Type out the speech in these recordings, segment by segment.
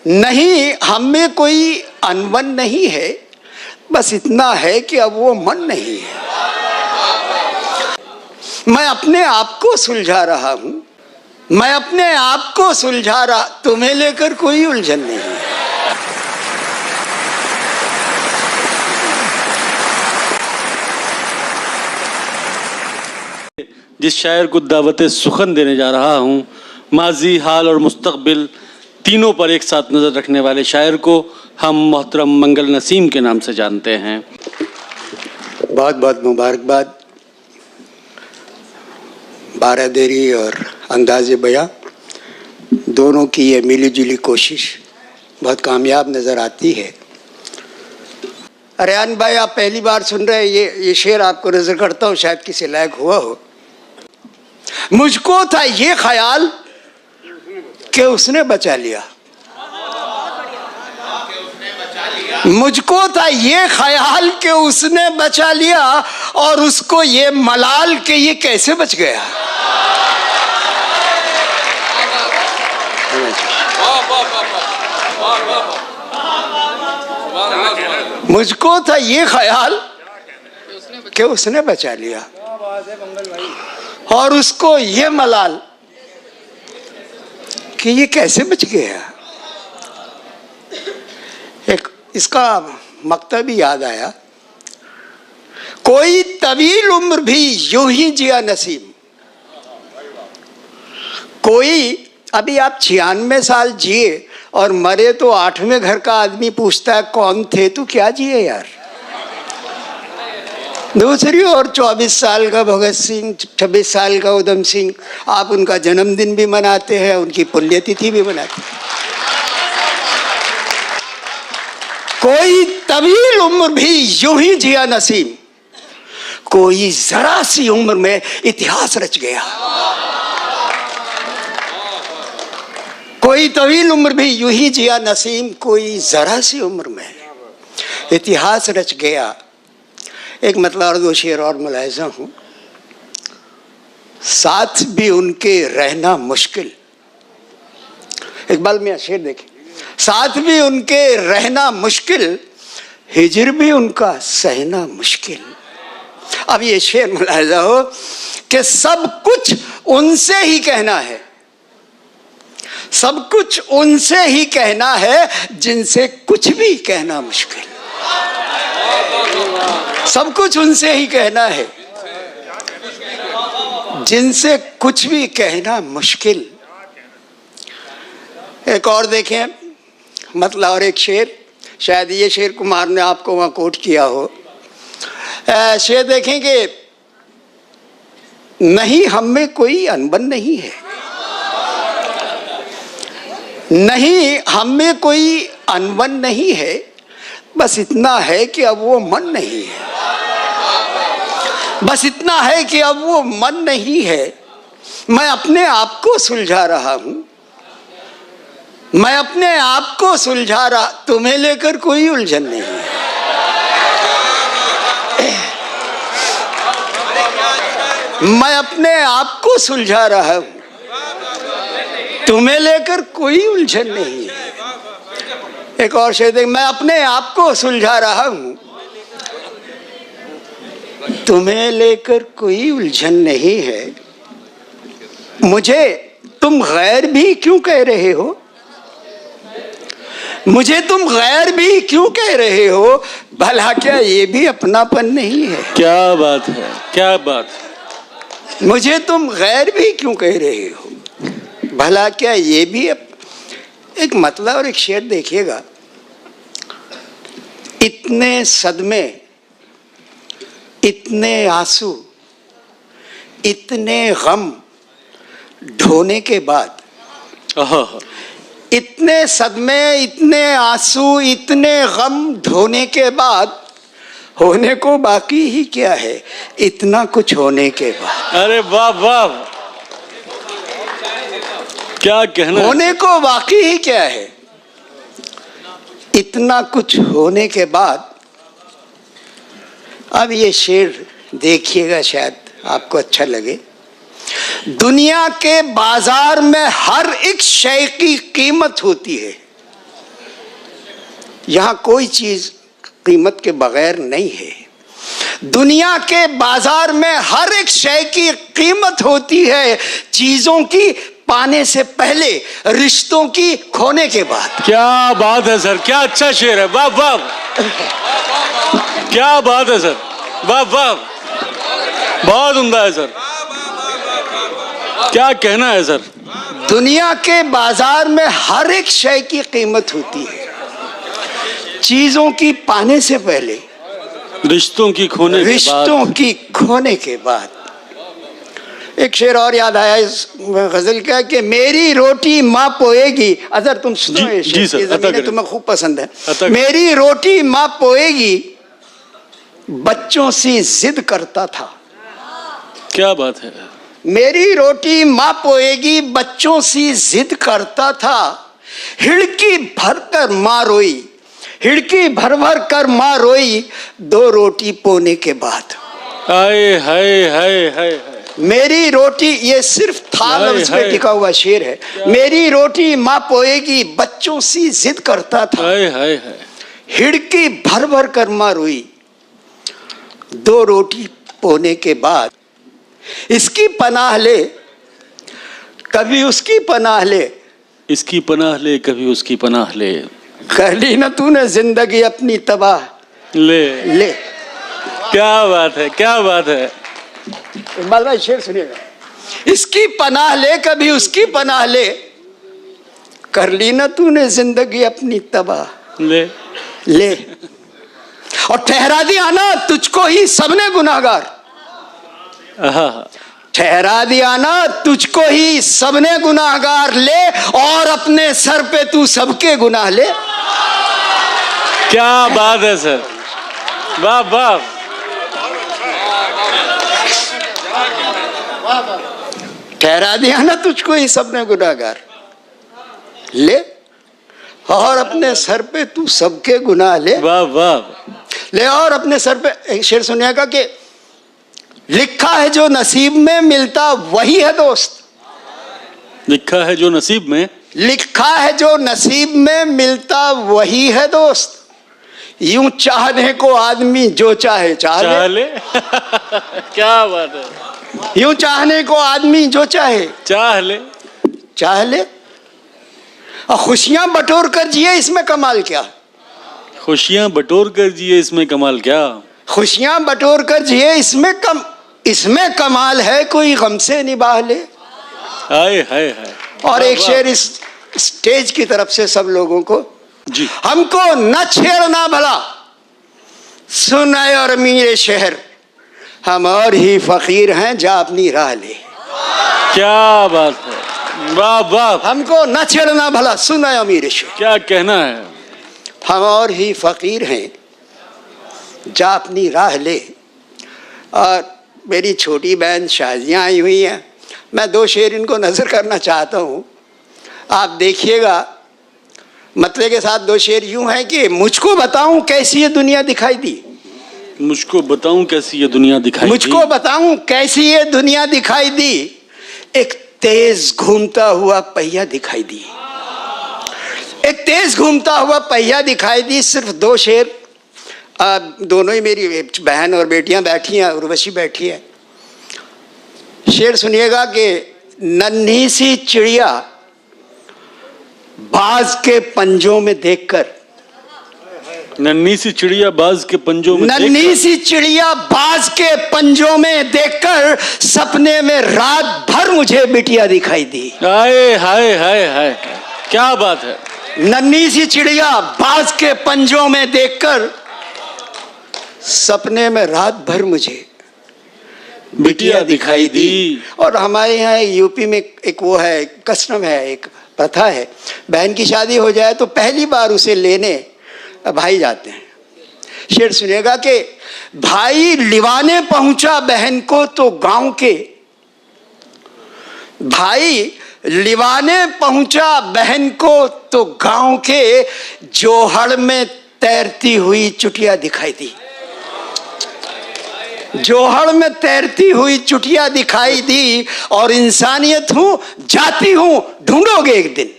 नहीं, हम में कोई अनबन नहीं है, बस इतना है कि अब वो मन नहीं है। मैं अपने आप को सुलझा रहा हूं, मैं अपने आप को सुलझा रहा, तुम्हें लेकर कोई उलझन नहीं है। जिस शायर को दावते सुखन देने जा रहा हूं, माजी, हाल और मुस्तकबिल तीनों पर एक साथ नजर रखने वाले शायर को हम मोहतरम मंगल नसीम के नाम से जानते हैं। बहुत बहुत मुबारकबाद। बारादरी और अंदाज़े बयां दोनों की ये मिली जुली कोशिश बहुत कामयाब नज़र आती है। अरियान भाई, आप पहली बार सुन रहे हैं, ये शेर आपको नज़र करता हूँ, शायद किसी लायक हुआ हो। मुझको था ये ख्याल कि उसने बचा लिया, मुझको था ये ख्याल कि उसने बचा लिया, और उसको ये मलाल कि ये कैसे बच गया। मुझको था ये ख्याल कि उसने बचा लिया, और उसको ये मलाल कि ये कैसे बच गया। एक इसका मकता भी याद आया, कोई तवील उम्र भी यूं ही जिया नसीम। कोई, अभी आप 96 साल जिए और मरे तो 8वें घर का आदमी पूछता है कौन थे तो क्या जिए यार। दूसरी ओर 24 साल का भगत सिंह, 26 साल का उधम सिंह, आप उनका जन्मदिन भी मनाते हैं, उनकी पुण्यतिथि भी मनाते हैं। कोई तवील उम्र भी यूं ही जिया नसीम, कोई जरा सी उम्र में इतिहास रच गया। कोई तवील उम्र भी यूं ही जिया नसीम, कोई जरा सी उम्र में इतिहास रच गया। एक मतलब और दो शेर और मुलाहिजा हूं। साथ भी उनके रहना मुश्किल, इकबाल मियां शेर देखें, साथ भी उनके रहना मुश्किल, हिजर भी उनका सहना मुश्किल। अब ये शेर मुलाहिजा हो कि सब कुछ उनसे ही कहना है, सब कुछ उनसे ही कहना है जिनसे कुछ भी कहना मुश्किल। सब कुछ उनसे ही कहना है जिनसे कुछ भी कहना मुश्किल। एक और देखें मतलब, और एक शेर, शायद ये शेर कुमार ने आपको वहां कोट किया हो। शेर देखें कि नहीं, हम में कोई अनबन नहीं है, नहीं हम में कोई अनबन नहीं है, बस इतना है कि अब वो मन नहीं है। बस इतना है कि अब वो मन नहीं है। मैं अपने आप को सुलझा रहा हूं, मैं अपने आप को सुलझा रहा, तुम्हें लेकर कोई उलझन नहीं है। मैं अपने आप को सुलझा रहा हूं, तुम्हें लेकर कोई उलझन नहीं है। एक और शेर देख, मैं अपने आप को सुलझा रहा हूं, तुम्हें लेकर कोई उलझन नहीं है। मुझे तुम गैर भी क्यों कह रहे हो, मुझे तुम गैर भी क्यों कह रहे हो, भला क्या ये भी अपनापन नहीं है। क्या बात है, क्या बात। मुझे तुम गैर भी क्यों कह रहे हो, भला क्या ये भी एक मतलब और एक शेर देखिएगा। इतने सदमे, इतने आंसू, इतने गम ढोने के बाद, इतने सदमे, इतने आंसू, इतने गम ढोने के बाद होने को बाकी ही क्या है, इतना कुछ होने के बाद। अरे वाह वाह, क्या कहना। होने को बाकी ही क्या है, इतना कुछ होने के बाद। अब ये शेर देखिएगा, शायद आपको अच्छा लगे। दुनिया के बाजार में हर एक शय की कीमत होती है, यहाँ कोई चीज कीमत के बगैर नहीं है। दुनिया के बाजार में हर एक शय की कीमत होती है, चीजों की पाने से पहले, रिश्तों की खोने के बाद। क्या बात है सर, क्या अच्छा शेर है, वाह वाह, क्या बात है सर, वाह वाह, बहुत उम्दा है सर, क्या कहना है सर। दुनिया के बाजार में हर एक शय की कीमत होती है, चीजों की पाने से पहले, रिश्तों की खोने रिश्तों की खोने के बाद। एक शेर और याद आया इस गजल का कि मेरी रोटी माँ पोएगी। अजहर तुम सुनो ये शेर, सर, ये ज़मीनें तुम्हें खूब पसंद है। मेरी रोटी माँ पोएगी, बच्चों सी जिद करता था। क्या बात है। मेरी रोटी माँ पोएगी, बच्चों सी जिद करता था। हिड़की भर कर माँ रोई, हिड़की भर भर कर माँ रोई, 2 रोटी पोने के बाद। हाय हाय हाय हाय। मेरी रोटी, ये सिर्फ था लफ्ज पे टिका हुआ शेर है। मेरी रोटी माँ पोएगी, बच्चों सी जिद करता था। हाय हाय हाय। हिड़की भर भर कर माँ रोई, 2 रोटी पोने के बाद। इसकी पनाह ले, कभी उसकी पनाह ले, इसकी पनाह ले, कभी उसकी पनाह ले। कर ली ना तूने जिंदगी अपनी तबाह, ले। क्या बात है, क्या बात है। इकबाल भाई शेर सुनिएगा। इसकी पनाह ले, कभी उसकी पनाह ले, कर ली ना तूने जिंदगी अपनी तबाह, ले। और ठहरा दिया ना तुझको ही सबने गुनाहगार, ठहरा दिया ना तुझको ही सबने गुनाहगार, ले और अपने सर पे तू सबके गुनाह ले। क्या बात है सर, वाह वाह। ठहरा दिया ना तुझको ही सबने गुनाहगार, ले और अपने सर पे तू सबके गुनाह ले। वाह वाह। ले और अपने सर पे। एक शेर सुनिएगा कि लिखा है जो नसीब में मिलता वही है दोस्त, लिखा है जो नसीब में, लिखा है जो नसीब में मिलता वही है दोस्त। यूं चाहने को आदमी जो चाहे चाह ले। क्या बात है। यूं चाहने को आदमी जो चाहे चाह ले। और खुशियां बटोर कर जिए, इसमें कमाल क्या। खुशियां बटोर कर जिए, इसमें कमाल क्या। खुशियां बटोर कर जिए, इसमें कमाल है, कोई गम से निभाह ले। हाय हाय हाय। और एक शेर इस स्टेज की तरफ से सब लोगों को जी। हमको न छेड़ना भला, सुनाए और अमीर शहर, हम और ही फकीर हैं, जा अपनी राह ले। क्या बात है, वाह वाह। हमको न छेड़ना भला, सुनाए अमीर शहर, क्या कहना है। हम और ही फकीर हैं, जा अपनी राह ले। और मेरी छोटी बहन शाजियाँ आई हुई हैं, मैं 2 शेर इनको नजर करना चाहता हूँ, आप देखिएगा। मतलब के साथ 2 शेर यूं है कि मुझको बताऊं कैसी ये दुनिया दिखाई दी, मुझको बताऊं कैसी ये दुनिया दिखाई दी, मुझको बताऊं कैसी ये दुनिया दिखाई दी। एक तेज घूमता हुआ पहिया दिखाई दी, एक तेज घूमता हुआ पहिया दिखाई दी। सिर्फ 2 शेर, दोनों ही मेरी बहन और बेटियां बैठी हैं, उर्वशी बैठी है। शेर सुनिएगा कि नन्ही सी चिड़िया बाज के पंजों में देखकर, नन्ही सी चिड़िया बाज के पंजों में, नन्ही सी चिड़िया बाज के पंजों में देखकर, सपने में रात भर मुझे बिटिया दिखाई दी। हाय हाय हाय हाय, क्या बात है। नन्ही सी चिड़िया बाज के पंजों में देखकर, सपने में रात भर मुझे बिटिया दिखाई दी। और हमारे यहाँ यूपी में एक वो है, कस्टम है, एक प्रथा है, बहन की शादी हो जाए तो पहली बार उसे लेने भाई जाते हैं। शेर सुनेगा कि भाई लिवाने पहुंचा बहन को तो गांव के, भाई लिवाने पहुंचा बहन को तो गांव के, जोहड़ में तैरती हुई चुटिया दिखाई दी। जोहड़ में तैरती हुई चुटिया दिखाई दी। और इंसानियत हूं, जाती हूं, ढूंढोगे एक दिन।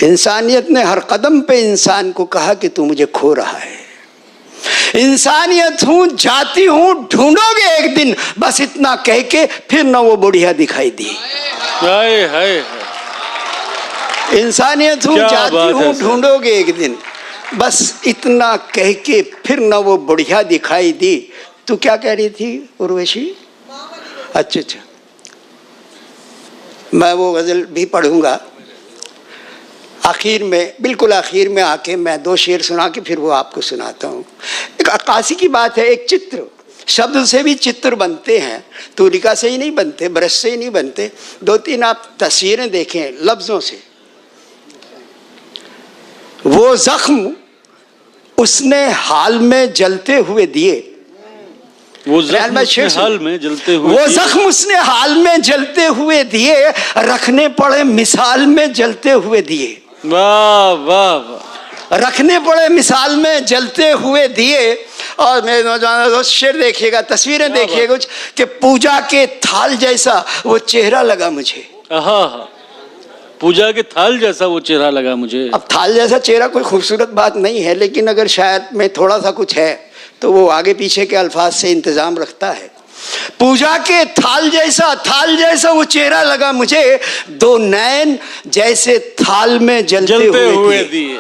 इंसानियत ने हर कदम पे इंसान को कहा कि तू मुझे खो रहा है। इंसानियत हूं, जाति हूं, ढूंढोगे एक दिन, बस इतना कह के फिर न वो बुढ़िया दिखाई दी। हाय हाय, इंसानियत हूं, जाति हूं, ढूंढोगे एक दिन, बस इतना कह के फिर न वो बुढ़िया दिखाई दी। तू क्या कह रही थी उर्वशी? अच्छा अच्छा, मैं वो गजल भी पढ़ूंगा। आखिर में, बिल्कुल आखिर में आके मैं 2 शेर सुना के फिर वो आपको सुनाता हूँ। एक अक्कासी की बात है, एक चित्र, शब्द से भी चित्र बनते हैं, तूलिका से ही नहीं बनते, ब्रश से ही नहीं बनते। 2-3 आप तस्वीरें देखें लफ्जों से। वो जख्म उसने हाल में जलते हुए दिए, वो जख्म उसने हाल में जलते हुए, वो जख्म उसने हाल में जलते हुए दिए, रखने पड़े मिसाल में जलते हुए दिए। वाह वाह वाह, रखने पड़े मिसाल में जलते हुए दिए। और मेरे नौजवान दोस्त शेर देखिएगा, तस्वीरें देखिएगा कुछ, कि पूजा के थाल जैसा वो चेहरा लगा मुझे। पूजा के थाल जैसा वो चेहरा लगा मुझे। अब थाल जैसा चेहरा कोई खूबसूरत बात नहीं है, लेकिन अगर शायद में थोड़ा सा कुछ है तो वो आगे पीछे के अल्फाज से इंतजाम रखता है। पूजा के थाल जैसा वो चेहरा लगा मुझे, 2 नैन जैसे थाल में जलते हुए दिए।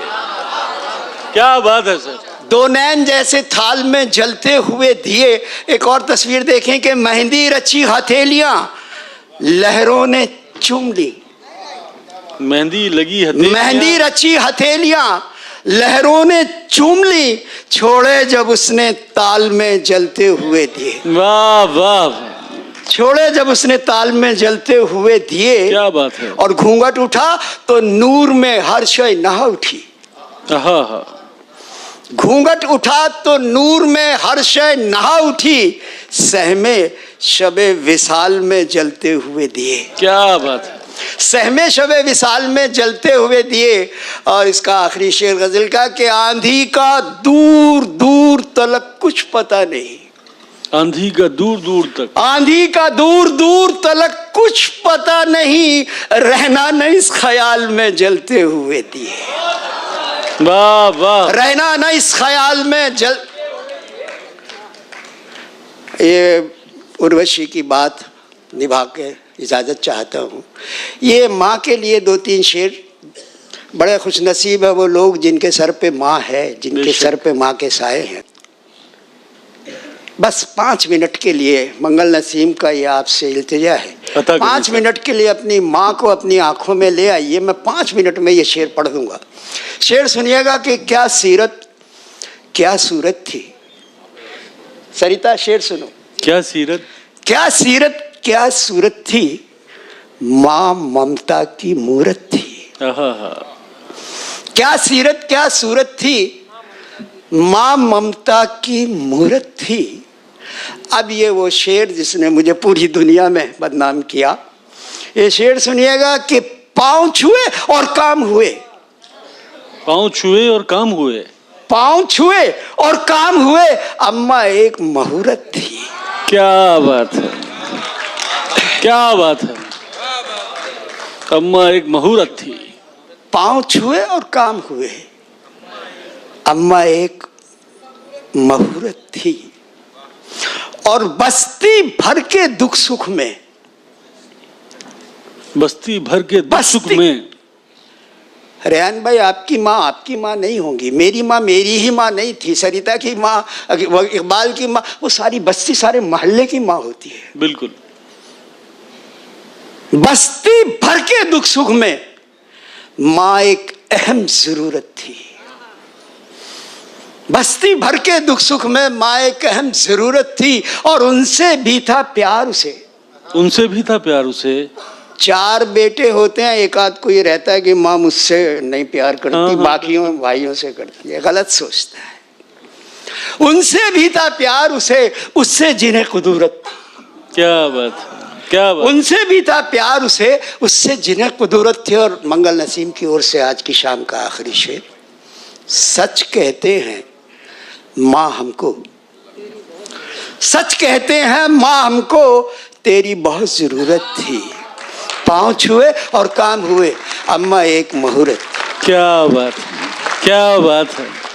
क्या बात है सर, 2 नैन जैसे थाल में जलते हुए दिए। एक और तस्वीर देखें कि मेहंदी रची हथेलियां लहरों ने चूम ली। मेहंदी लगी हथेलियां, मेहंदी रची हथेलियां लहरों ने चूम ली, छोड़े जब उसने ताल में जलते हुए दिए। वाह वाह, छोड़े जब उसने ताल में जलते हुए दिए। क्या बात है। और घूंघट उठा तो नूर में हर शय नहा उठी। घूंघट उठा तो नूर में हर शय नहा उठी, सहमे शबे विसाल में जलते हुए दिए। क्या बात है, सहमे शबे विसाल में जलते हुए दिए। और इसका आखिरी शेर गजल का कि आंधी का दूर दूर तलक कुछ पता नहीं। आंधी का दूर दूर तक, आंधी का दूर दूर तलक कुछ पता नहीं, रहना न इस ख्याल में जलते हुए दिए। वाह वाह, रहना न इस ख्याल में जल। ये उर्वशी की बात निभा के इजाज़त चाहता हूँ। ये माँ के लिए 2-3 शेर। बड़े खुशनसीब है वो लोग जिनके सर पे माँ है, जिनके सर पे माँ के साए हैं। बस 5 मिनट के लिए मंगल नसीम का ये आपसे इल्तिजा है, 5 मिनट के लिए अपनी माँ को अपनी आंखों में ले आइए। मैं 5 मिनट में ये शेर पढ़ दूंगा। शेर सुनिएगा कि क्या सीरत क्या सूरत थी। सरिता शेर सुनो। क्या सीरत क्या सूरत थी, माँ ममता की मूरत थी। क्या सीरत क्या सूरत थी, माँ ममता की मूरत थी। अब ये वो शेर जिसने मुझे पूरी दुनिया में बदनाम किया। ये शेर सुनिएगा कि पाँव छुए और काम हुए। पाँव छुए और काम हुए, पाँव छुए और काम हुए, अम्मा एक मुहूर्त थी। क्या बात है, क्या बात है, अम्मा एक मुहूर्त थी। पाँव छुए और काम हुए, अम्मा एक मुहूर्त थी। और बस्ती भर के दुख सुख में, बस्ती भर के दुख सुख में। रेहान भाई आपकी माँ नहीं होंगी, मेरी माँ मेरी ही माँ नहीं थी, सरिता की माँ, इकबाल की माँ, वो सारी बस्ती सारे मोहल्ले की माँ होती है। बिल्कुल। बस्ती भर के दुख सुख में माँ एक अहम जरूरत थी। बस्ती भर के दुख सुख में माँ एक अहम जरूरत थी। और उनसे भी था प्यार उसे, उनसे भी था प्यार उसे। 4 बेटे होते हैं, एक आध को ये रहता है कि माँ मुझसे नहीं प्यार करती, बाकियों भाइयों से करती है, गलत सोचता है। उनसे भी था प्यार उसे, उससे जिन्हें कुदूरत थी। क्या बात, क्या बात। उनसे भी था प्यार उसे, उससे जिन्हें कुदूरत थी। और मंगल नसीम की ओर से आज की शाम का आखिरी शेर। सच कहते हैं माँ हमको, सच कहते हैं माँ हमको, तेरी बहुत जरूरत थी। पाँव छुए और काम हुए, अम्मा एक मुहूर्त। क्या बात है, क्या बात है।